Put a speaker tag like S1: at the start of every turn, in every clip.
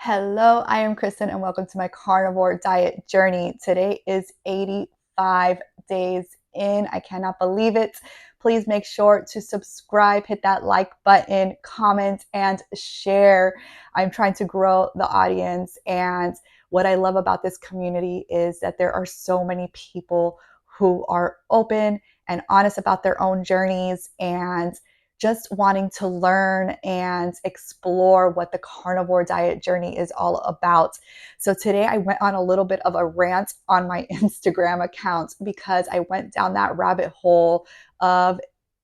S1: Hello, I am Kristen and welcome to my carnivore diet journey. Today is 85 days in. I cannot believe it. Please make sure to subscribe, hit that like button, comment, and share. I'm trying to grow the audience. And what I love about this community is that there are so many people who are open and honest about their own journeys and just wanting to learn and explore what the carnivore diet journey is all about. So today I went on a little bit of a rant on my Instagram account because I went down that rabbit hole of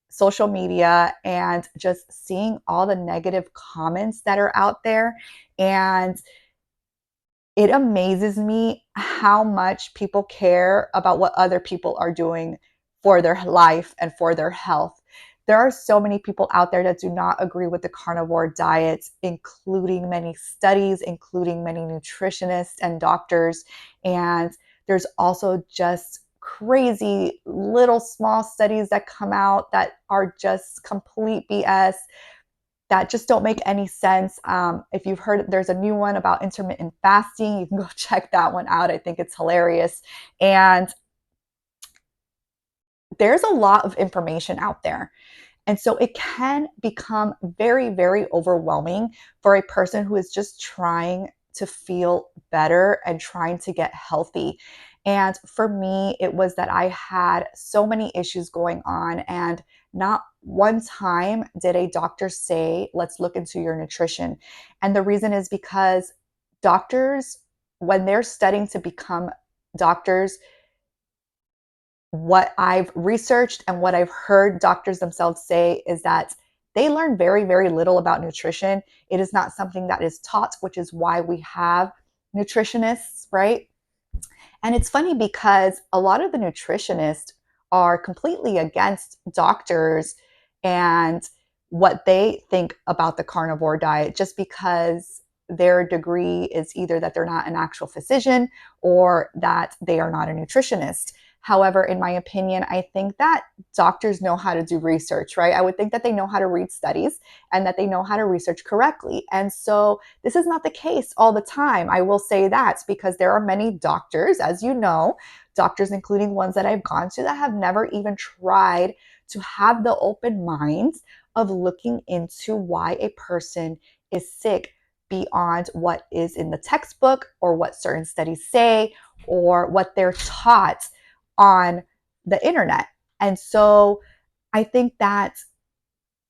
S1: social media and just seeing all the negative comments that are out there. And it amazes me how much people care about what other people are doing for their life and for their health. There are so many people out there that do not agree with the carnivore diet, including many studies, including many nutritionists and doctors. And there's also just crazy little small studies that come out that are just complete BS that just don't make any sense. If you've heard, there's a new one about intermittent fasting. You can go check that one out. I think it's hilarious. And there's a lot of information out there. And so it can become very, very overwhelming for a person who is just trying to feel better and trying to get healthy. And for me, it was that I had so many issues going on, and not one time did a doctor say, let's look into your nutrition. And the reason is because doctors, when they're studying to become doctors, what I've researched and what I've heard doctors themselves say is that they learn very, very little about nutrition. It is not something that is taught, which is why we have nutritionists, right? And it's funny because a lot of the nutritionists are completely against doctors and what they think about the carnivore diet just because their degree is either that they're not an actual physician or that they are not a nutritionist. However, in my opinion, I think that doctors know how to do research, right? I would think that they know how to read studies and that they know how to research correctly. And so this is not the case all the time. I will say that because there are many doctors, as you know, doctors, including ones that I've gone to, that have never even tried to have the open mind of looking into why a person is sick beyond what is in the textbook or what certain studies say or what they're taught on the internet. And so I think that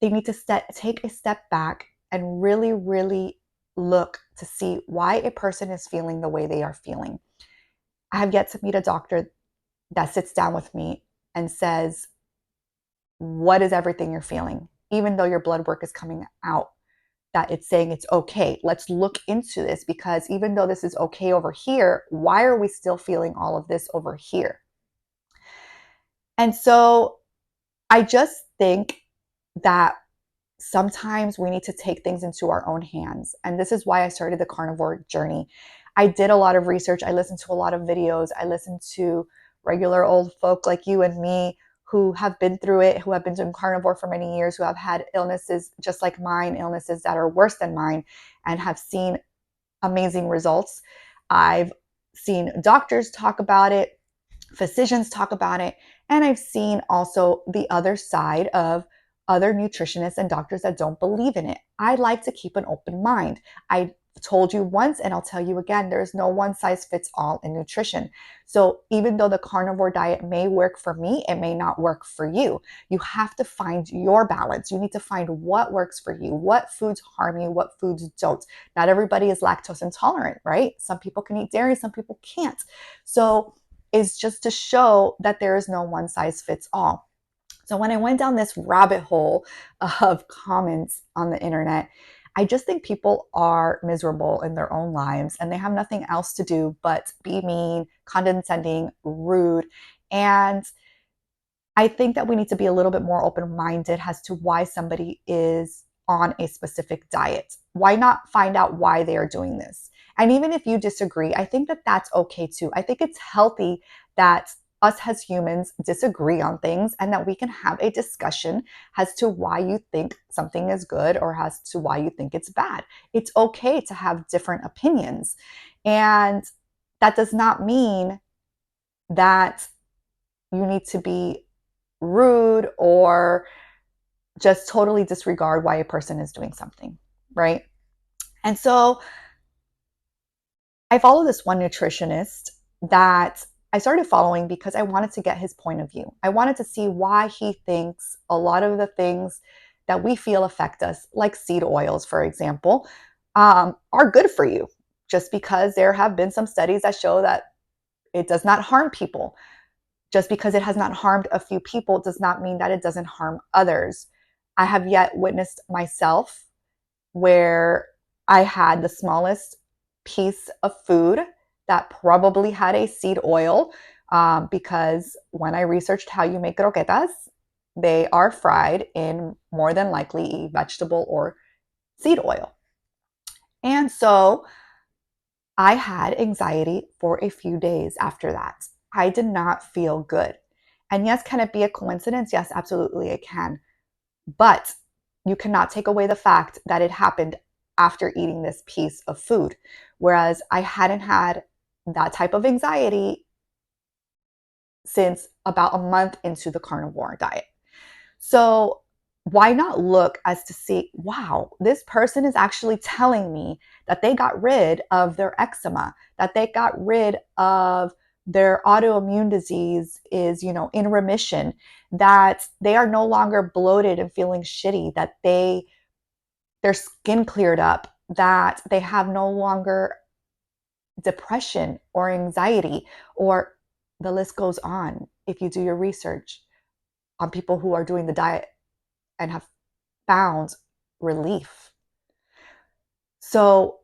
S1: they need to take a step back and really, really look to see why a person is feeling the way they are feeling. I have yet to meet a doctor that sits down with me and says, what is everything you're feeling? Even though your blood work is coming out, that it's saying it's okay. Let's look into this because even though this is okay over here, why are we still feeling all of this over here? And so I just think that sometimes we need to take things into our own hands. And this is why I started the carnivore journey. I did a lot of research. I listened to a lot of videos. I listened to regular old folk like you and me who have been through it, who have been doing carnivore for many years, who have had illnesses just like mine, illnesses that are worse than mine, and have seen amazing results. I've seen doctors talk about it, physicians talk about it, and I've seen also the other side of other nutritionists and doctors that don't believe in it. I like to keep an open mind. I told you once and I'll tell you again, there's no one size fits all in nutrition. So even though the carnivore diet may work for me, it may not work for you. You have to find your balance. You need to find what works for you, what foods harm you, what foods don't. Not everybody is lactose intolerant, right? Some people can eat dairy, some people can't. So it's just to show that there is no one size fits all. So when I went down this rabbit hole of comments on the internet, I just think people are miserable in their own lives and they have nothing else to do but be mean, condescending, rude. And I think that we need to be a little bit more open minded as to why somebody is on a specific diet. Why not find out why they are doing this? And even if you disagree, I think that that's okay too. I think it's healthy that us as humans disagree on things and that we can have a discussion as to why you think something is good or as to why you think it's bad. It's okay to have different opinions. And that does not mean that you need to be rude or just totally disregard why a person is doing something, right? And so I follow this one nutritionist that I started following because I wanted to get his point of view. I wanted to see why he thinks a lot of the things that we feel affect us, like seed oils, for example, are good for you, just because there have been some studies that show that it does not harm people. Just because it has not harmed a few people does not mean that it doesn't harm others. I have yet witnessed myself where I had the smallest piece of food that probably had a seed oil, because when I researched how you make croquetas, they are fried in more than likely a vegetable or seed oil. And so I had anxiety for a few days after that. I did not feel good. And yes, can it be a coincidence? Yes, absolutely, it can. But you cannot take away the fact that it happened after eating this piece of food. Whereas I hadn't had that type of anxiety since about a month into the carnivore diet. So why not look as to see, wow, this person is actually telling me that they got rid of their eczema, that they got rid of their autoimmune disease is, in remission, that they are no longer bloated and feeling shitty, that their skin cleared up, that they have no longer depression or anxiety, or the list goes on if you do your research on people who are doing the diet and have found relief. So,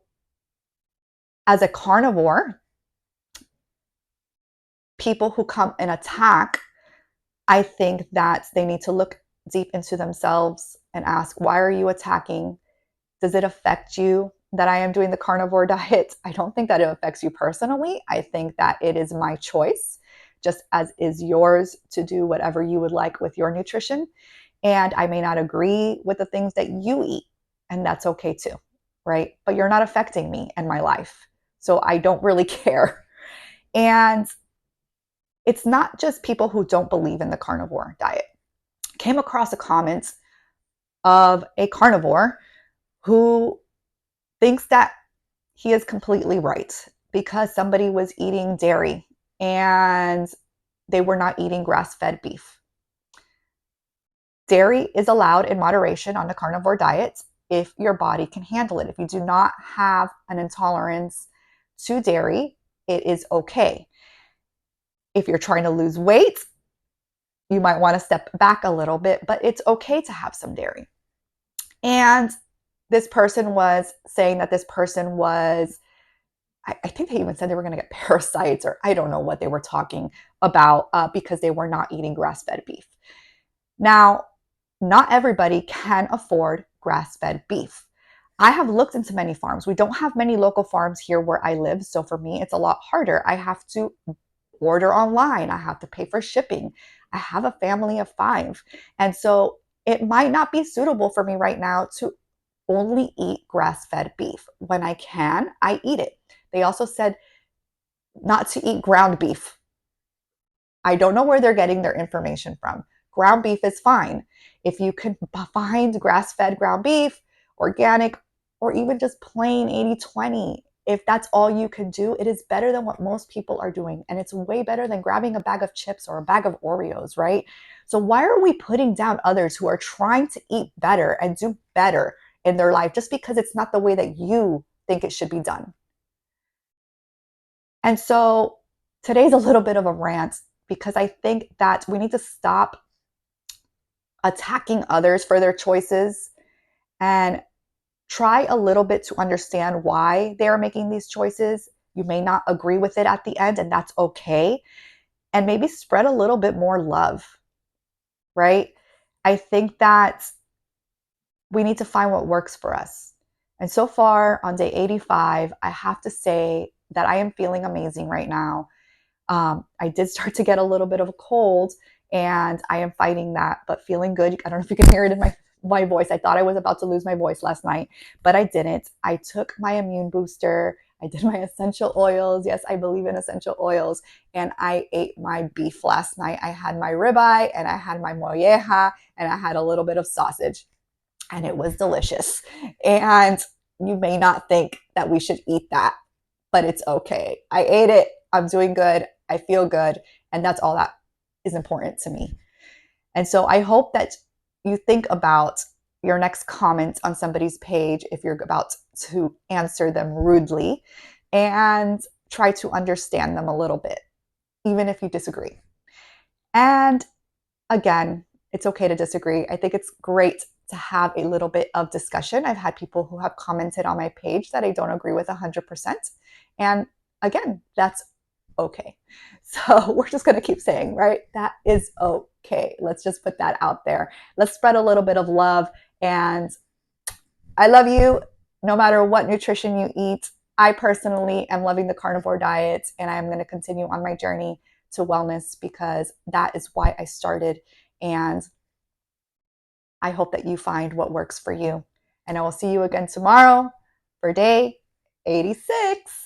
S1: as a carnivore, people who come and attack, I think that they need to look deep into themselves and ask, why are you attacking? Does it affect you that I am doing the carnivore diet? I don't think that it affects you personally. I think that it is my choice, just as is yours to do whatever you would like with your nutrition. And I may not agree with the things that you eat, and that's okay too, right? But you're not affecting me and my life. So I don't really care. And it's not just people who don't believe in the carnivore diet. I came across a comment of a carnivore who thinks that he is completely right because somebody was eating dairy and they were not eating grass-fed beef. Dairy is allowed in moderation on the carnivore diet if your body can handle it. If you do not have an intolerance to dairy, it is okay. If you're trying to lose weight, you might want to step back a little bit, but it's okay to have some dairy. And this person was saying that this person was, I think they even said they were going to get parasites, or I don't know what they were talking about, because they were not eating grass-fed beef. Now, not everybody can afford grass-fed beef. I have looked into many farms. We don't have many local farms here where I live, so for me, it's a lot harder. I have to order online. I have to pay for shipping. I have a family of 5. And so it might not be suitable for me right now to only eat grass-fed beef. When I can, I eat it. They also said not to eat ground beef. I don't know where they're getting their information from. Ground beef is fine. If you can find grass-fed ground beef, organic, or even just plain 80/20, if that's all you can do, it is better than what most people are doing. And it's way better than grabbing a bag of chips or a bag of Oreos, right? So why are we putting down others who are trying to eat better and do better in their life just because it's not the way that you think it should be done? And so today's a little bit of a rant because I think that we need to stop attacking others for their choices and try a little bit to understand why they are making these choices. You may not agree with it at the end, and that's okay. And maybe spread a little bit more love, right? I think that we need to find what works for us. And so far on day 85, I have to say that I am feeling amazing right now. I did start to get a little bit of a cold, and I am fighting that, but feeling good. I don't know if you can hear it in my voice. I thought I was about to lose my voice last night, but I didn't. I took my immune booster. I did my essential oils. Yes, I believe in essential oils. And I ate my beef last night. I had my ribeye and I had my molleja and I had a little bit of sausage, and it was delicious. And you may not think that we should eat that, but it's okay. I ate it. I'm doing good. I feel good. And that's all that is important to me. And so I hope that you think about your next comment on somebody's page if you're about to answer them rudely, and try to understand them a little bit, even if you disagree. And again, it's okay to disagree. I think it's great to have a little bit of discussion. I've had people who have commented on my page that I don't agree with 100%. And again, that's okay. So we're just going to keep saying, right? That is okay. Let's just put that out there. Let's spread a little bit of love. And I love you no matter what nutrition you eat. I personally am loving the carnivore diet, and I'm going to continue on my journey to wellness because that is why I started. And I hope that you find what works for you. And I will see you again tomorrow for day 86.